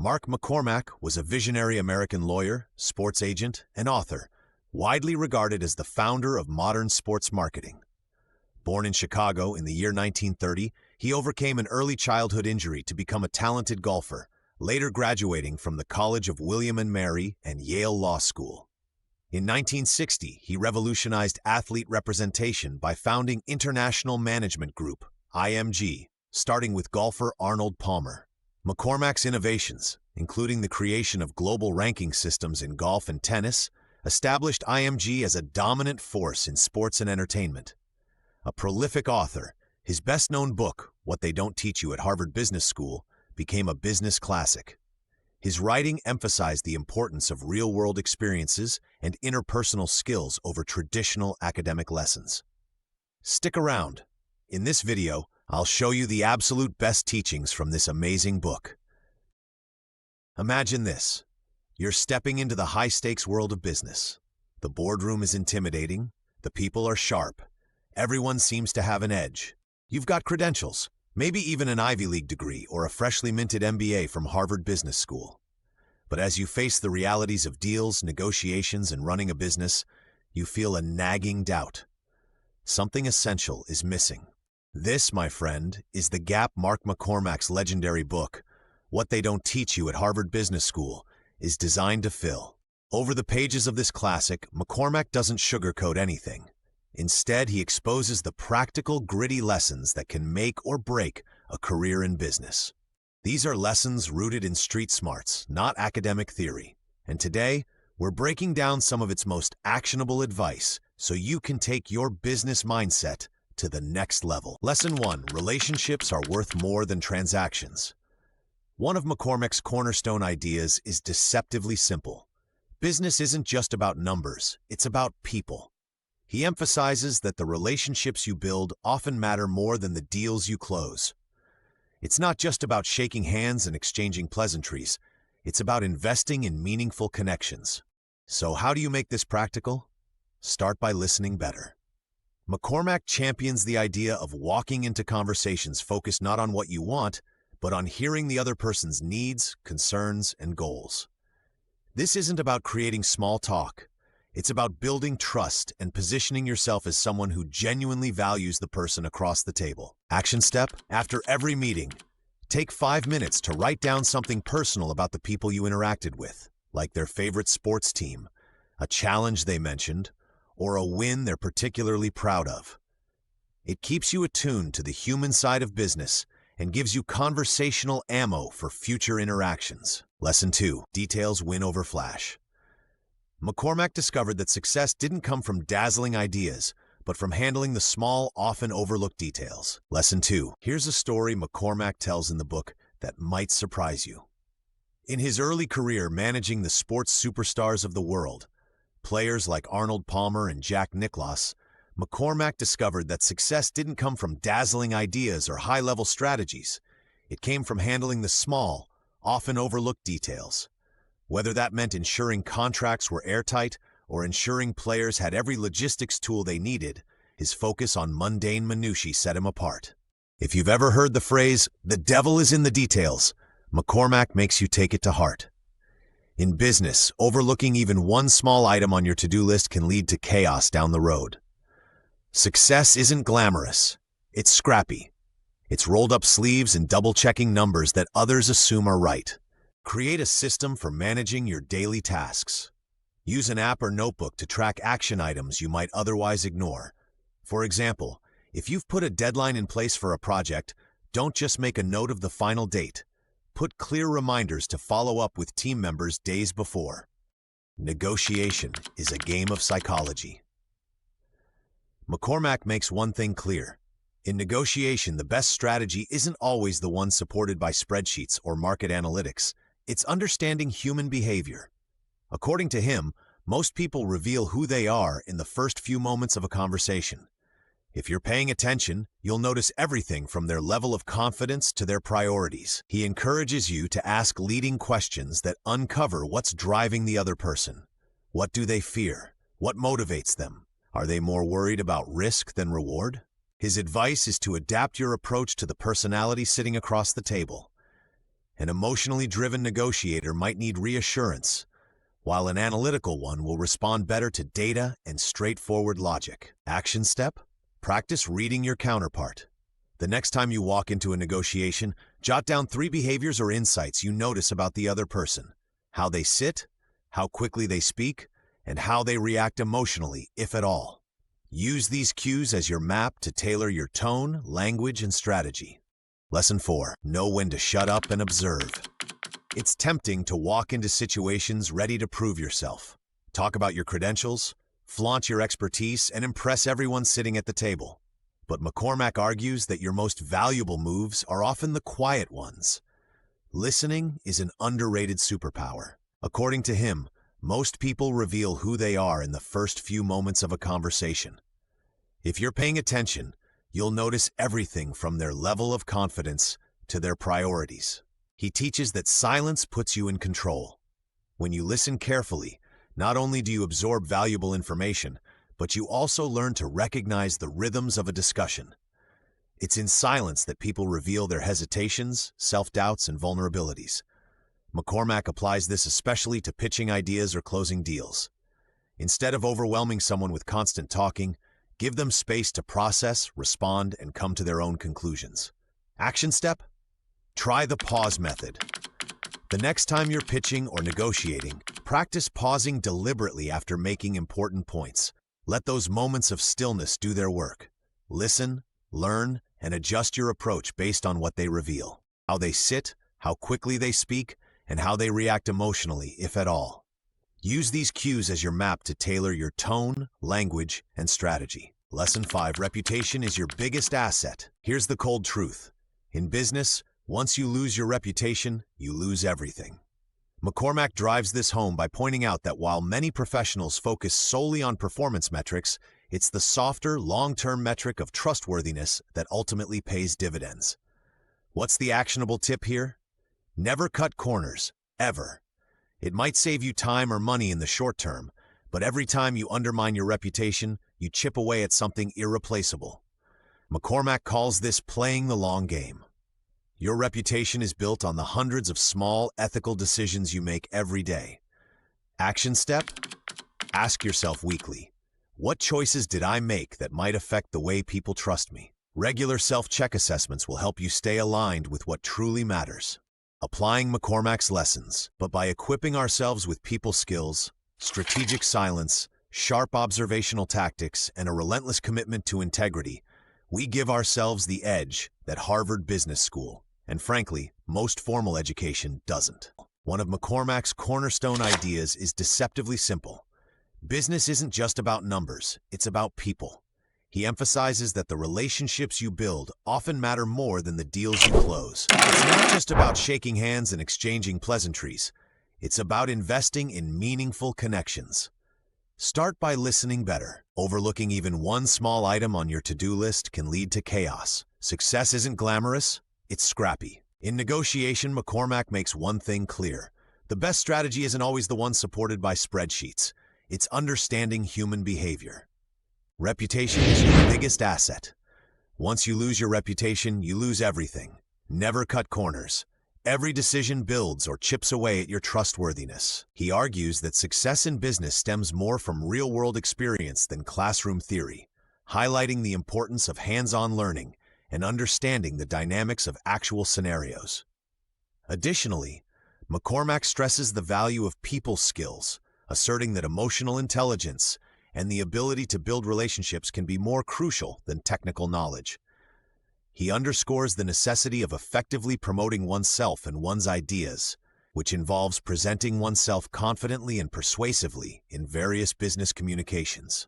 Mark McCormack was a visionary American lawyer, sports agent, and author, widely regarded as the founder of modern sports marketing. Born in Chicago in the year 1930, he overcame an early childhood injury to become a talented golfer, later graduating from the College of William and Mary and Yale Law School. In 1960, he revolutionized athlete representation by founding International Management Group, IMG, starting with golfer Arnold Palmer. McCormack's innovations, including the creation of global ranking systems in golf and tennis, established IMG as a dominant force in sports and entertainment. A prolific author, his best-known book, What They Don't Teach You at Harvard Business School, became a business classic. His writing emphasized the importance of real-world experiences and interpersonal skills over traditional academic lessons. Stick around. In this video, I'll show you the absolute best teachings from this amazing book. Imagine this. You're stepping into the high-stakes world of business. The boardroom is intimidating. The people are sharp. Everyone seems to have an edge. You've got credentials, maybe even an Ivy League degree or a freshly minted MBA from Harvard Business School. But as you face the realities of deals, negotiations, and running a business, you feel a nagging doubt. Something essential is missing. This, my friend, is the gap Mark McCormack's legendary book, What They Don't Teach You at Harvard Business School, is designed to fill. Over the pages of this classic, McCormack doesn't sugarcoat anything. Instead, he exposes the practical, gritty lessons that can make or break a career in business. These are lessons rooted in street smarts, not academic theory. And today, we're breaking down some of its most actionable advice so you can take your business mindset to the next level. Lesson 1. Relationships are worth more than transactions. One of McCormack's cornerstone ideas is deceptively simple. Business isn't just about numbers, it's about people. He emphasizes that the relationships you build often matter more than the deals you close. It's not just about shaking hands and exchanging pleasantries. It's about investing in meaningful connections. So how do you make this practical? Start by listening better. McCormack champions the idea of walking into conversations focused not on what you want, but on hearing the other person's needs, concerns, and goals. This isn't about creating small talk. It's about building trust and positioning yourself as someone who genuinely values the person across the table. Action step: after every meeting, take 5 minutes to write down something personal about the people you interacted with, like their favorite sports team, a challenge they mentioned, or a win they're particularly proud of. It keeps you attuned to the human side of business and gives you conversational ammo for future interactions. Lesson 2. Details win over flash. McCormack discovered that success didn't come from dazzling ideas, but from handling the small, often overlooked details. Lesson 2. Here's a story McCormack tells in the book that might surprise you. In his early career managing the sports superstars of the world, players like Arnold Palmer and Jack Nicklaus, McCormack discovered that success didn't come from dazzling ideas or high-level strategies. It came from handling the small, often overlooked details. Whether that meant ensuring contracts were airtight or ensuring players had every logistics tool they needed, his focus on mundane minutiae set him apart. If you've ever heard the phrase, "the devil is in the details," McCormack makes you take it to heart. In business, overlooking even one small item on your to-do list can lead to chaos down the road. Success isn't glamorous. It's scrappy. It's rolled up sleeves and double-checking numbers that others assume are right. Create a system for managing your daily tasks. Use an app or notebook to track action items you might otherwise ignore. For example, if you've put a deadline in place for a project, don't just make a note of the final date. Put clear reminders to follow up with team members days before. Negotiation is a game of psychology. McCormack makes one thing clear. In negotiation, the best strategy isn't always the one supported by spreadsheets or market analytics. It's understanding human behavior. According to him, most people reveal who they are in the first few moments of a conversation. If you're paying attention, you'll notice everything from their level of confidence to their priorities. He encourages you to ask leading questions that uncover what's driving the other person. What do they fear? What motivates them? Are they more worried about risk than reward? His advice is to adapt your approach to the personality sitting across the table. An emotionally driven negotiator might need reassurance, while an analytical one will respond better to data and straightforward logic. Action step: practice reading your counterpart. The next time you walk into a negotiation, jot down 3 behaviors or insights you notice about the other person: how they sit, how quickly they speak, and how they react emotionally, if at all. Use these cues as your map to tailor your tone, language, and strategy. Lesson 4. Know when to shut up and observe. It's tempting to walk into situations ready to prove yourself. Talk about your credentials, flaunt your expertise, and impress everyone sitting at the table. But McCormack argues that your most valuable moves are often the quiet ones. Listening is an underrated superpower. According to him, most people reveal who they are in the first few moments of a conversation. If you're paying attention, you'll notice everything from their level of confidence to their priorities. He teaches that silence puts you in control. When you listen carefully, not only do you absorb valuable information, but you also learn to recognize the rhythms of a discussion. It's in silence that people reveal their hesitations, self-doubts, and vulnerabilities. McCormack applies this especially to pitching ideas or closing deals. Instead of overwhelming someone with constant talking, give them space to process, respond, and come to their own conclusions. Action step: try the pause method. The next time you're pitching or negotiating, practice pausing deliberately after making important points. Let those moments of stillness do their work. Listen, learn, and adjust your approach based on what they reveal: how they sit, how quickly they speak, and how they react emotionally, if at all. Use these cues as your map to tailor your tone, language, and strategy. Lesson 5. Reputation is your biggest asset. Here's the cold truth. In business, once you lose your reputation, you lose everything. McCormack drives this home by pointing out that while many professionals focus solely on performance metrics, it's the softer, long-term metric of trustworthiness that ultimately pays dividends. What's the actionable tip here? Never cut corners, ever. It might save you time or money in the short term, but every time you undermine your reputation, you chip away at something irreplaceable. McCormack calls this playing the long game. Your reputation is built on the hundreds of small, ethical decisions you make every day. Action step: ask yourself weekly, what choices did I make that might affect the way people trust me? Regular self-check assessments will help you stay aligned with what truly matters. Applying McCormack's lessons, but by equipping ourselves with people skills, strategic silence, sharp observational tactics, and a relentless commitment to integrity, we give ourselves the edge that Harvard Business School, and frankly, most formal education doesn't. One of McCormack's cornerstone ideas is deceptively simple. Business isn't just about numbers, it's about people. He emphasizes that the relationships you build often matter more than the deals you close. It's not just about shaking hands and exchanging pleasantries. It's about investing in meaningful connections. Start by listening better. Overlooking even one small item on your to-do list can lead to chaos. Success isn't glamorous, it's scrappy. In negotiation, McCormack makes one thing clear. The best strategy isn't always the one supported by spreadsheets. It's understanding human behavior. Reputation is your biggest asset. Once you lose your reputation, you lose everything. Never cut corners. Every decision builds or chips away at your trustworthiness. He argues that success in business stems more from real-world experience than classroom theory, highlighting the importance of hands-on learning and understanding the dynamics of actual scenarios. Additionally, McCormack stresses the value of people skills, asserting that emotional intelligence and the ability to build relationships can be more crucial than technical knowledge. He underscores the necessity of effectively promoting oneself and one's ideas, which involves presenting oneself confidently and persuasively in various business communications.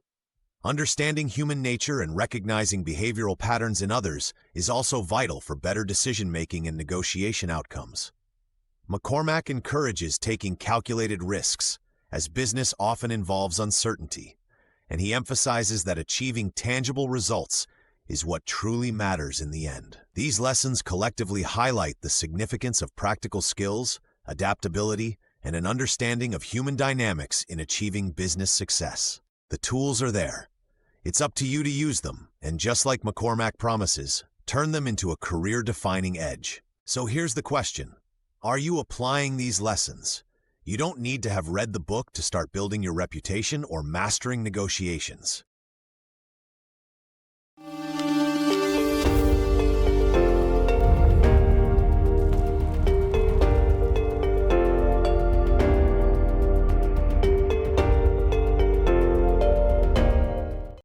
Understanding human nature and recognizing behavioral patterns in others is also vital for better decision-making and negotiation outcomes. McCormack encourages taking calculated risks, as business often involves uncertainty, and he emphasizes that achieving tangible results is what truly matters in the end. These lessons collectively highlight the significance of practical skills, adaptability, and an understanding of human dynamics in achieving business success. The tools are there. It's up to you to use them, and just like McCormack promises, turn them into a career-defining edge. So here's the question. Are you applying these lessons? You don't need to have read the book to start building your reputation or mastering negotiations.